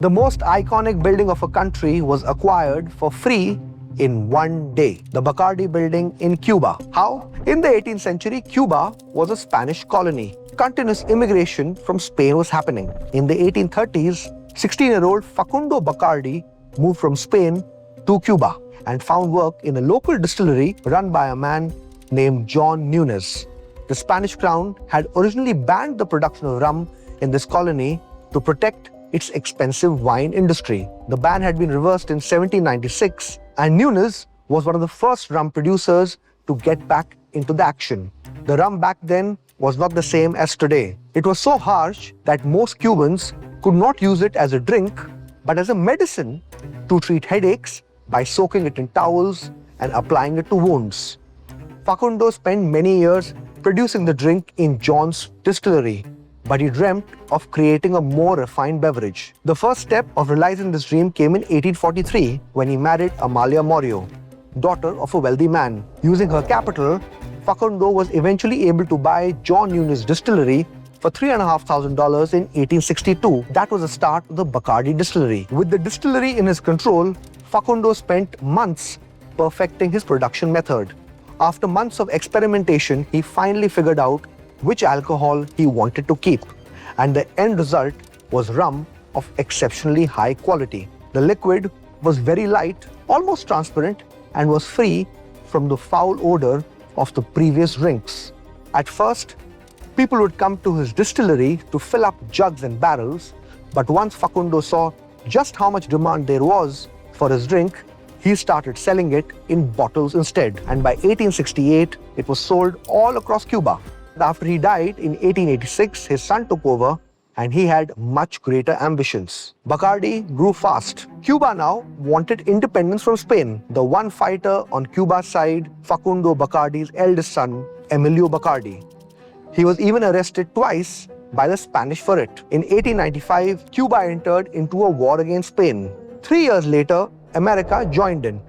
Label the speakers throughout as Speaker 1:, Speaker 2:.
Speaker 1: The most iconic building of a country was acquired for free in one day. The Bacardi Building in Cuba. How? In the 18th century, Cuba was a Spanish colony. Continuous immigration from Spain was happening. In the 1830s, 16-year-old Facundo Bacardi moved from Spain to Cuba and found work in a local distillery run by a man named John Nunes. The Spanish crown had originally banned the production of rum in this colony to protect its expensive wine industry. The ban had been reversed in 1796, and Nunes was one of the first rum producers to get back into the action. The rum back then was not the same as today. It was so harsh that most Cubans could not use it as a drink, but as a medicine to treat headaches by soaking it in towels and applying it to wounds. Facundo spent many years producing the drink in John's distillery, but he dreamt of creating a more refined beverage. The first step of realizing this dream came in 1843 when he married Amalia Morio, daughter of a wealthy man. Using her capital, Facundo was eventually able to buy John Nunes' distillery for $3,500 in 1862. That was the start of the Bacardi Distillery. With the distillery in his control, Facundo spent months perfecting his production method. After months of experimentation, he finally figured out which alcohol he wanted to keep, and the end result was rum of exceptionally high quality. The liquid was very light, almost transparent, and was free from the foul odor of the previous drinks. At first, people would come to his distillery to fill up jugs and barrels, but once Facundo saw just how much demand there was for his drink, he started selling it in bottles instead, and by 1868, it was sold all across Cuba. After he died in 1886, his son took over and he had much greater ambitions. Bacardi grew fast. Cuba now wanted independence from Spain. The one fighter on Cuba's side, Facundo Bacardi's eldest son, Emilio Bacardi. He was even arrested twice by the Spanish for it. In 1895, Cuba entered into a war against Spain. 3 years later, America joined in,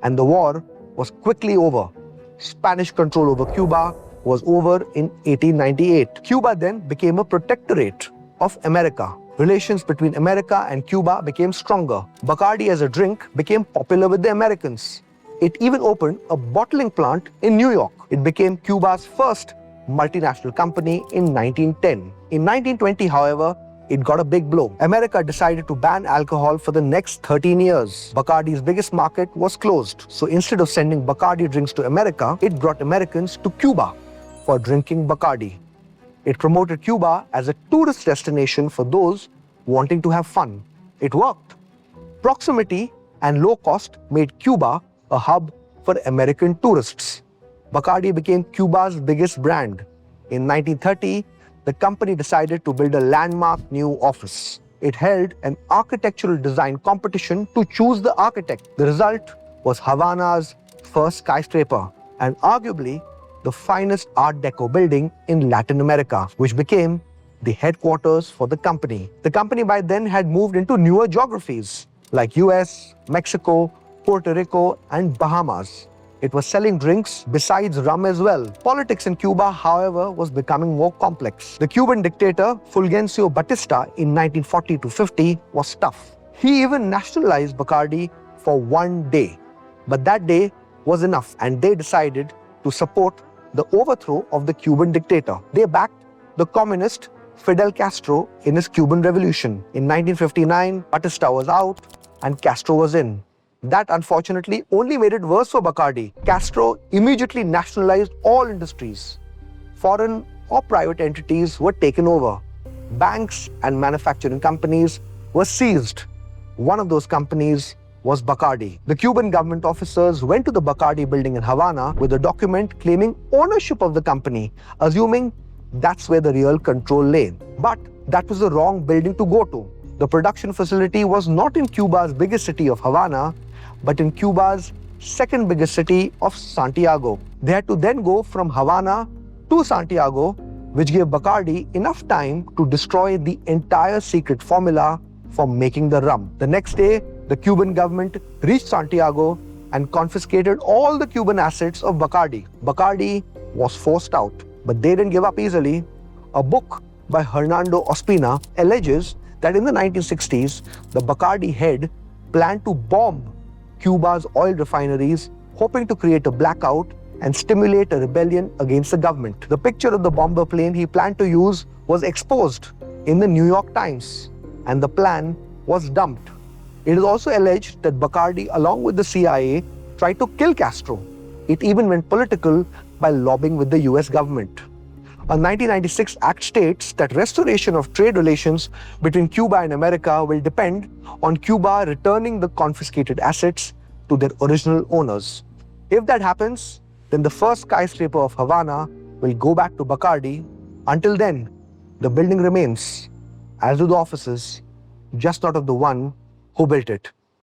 Speaker 1: and the war was quickly over. Spanish control over Cuba was over in 1898. Cuba then became a protectorate of America. Relations between America and Cuba became stronger. Bacardi as a drink became popular with the Americans. It even opened a bottling plant in New York. It became Cuba's first multinational company in 1910. In 1920, however, it got a big blow. America decided to ban alcohol for the next 13 years. Bacardi's biggest market was closed. So instead of sending Bacardi drinks to America, it brought Americans to Cuba for drinking Bacardi. It promoted Cuba as a tourist destination for those wanting to have fun. It worked. Proximity and low cost made Cuba a hub for American tourists. Bacardi became Cuba's biggest brand. In 1930, the company decided to build a landmark new office. It held an architectural design competition to choose the architect. The result was Havana's first skyscraper, and arguably the finest Art Deco building in Latin America, which became the headquarters for the company. The company by then had moved into newer geographies like US, Mexico, Puerto Rico, and Bahamas. It was selling drinks besides rum as well. Politics in Cuba, however, was becoming more complex. The Cuban dictator, Fulgencio Batista, in 1940-50, was tough. He even nationalized Bacardi for one day. But that day was enough, and they decided to support the overthrow of the Cuban dictator. They backed the communist Fidel Castro in his Cuban Revolution. In 1959, Batista was out and Castro was in. That unfortunately only made it worse for Bacardi. Castro immediately nationalized all industries. Foreign or private entities were taken over. Banks and manufacturing companies were seized. One of those companies was Bacardi. The Cuban government officers went to the Bacardi building in Havana with a document claiming ownership of the company, assuming that's where the real control lay. But that was the wrong building to go to. The production facility was not in Cuba's biggest city of Havana, but in Cuba's second biggest city of Santiago. They had to then go from Havana to Santiago, which gave Bacardi enough time to destroy the entire secret formula for making the rum. The next day, the Cuban government reached Santiago and confiscated all the Cuban assets of Bacardi. Bacardi was forced out, but they didn't give up easily. A book by Hernando Ospina alleges that in the 1960s, the Bacardi head planned to bomb Cuba's oil refineries, hoping to create a blackout and stimulate a rebellion against the government. The picture of the bomber plane he planned to use was exposed in the New York Times, and the plan was dumped. It is also alleged that Bacardi, along with the CIA, tried to kill Castro. It even went political by lobbying with the US government. A 1996 act states that restoration of trade relations between Cuba and America will depend on Cuba returning the confiscated assets to their original owners. If that happens, then the first skyscraper of Havana will go back to Bacardi. Until then, the building remains, as do the offices, just not of the one who built it.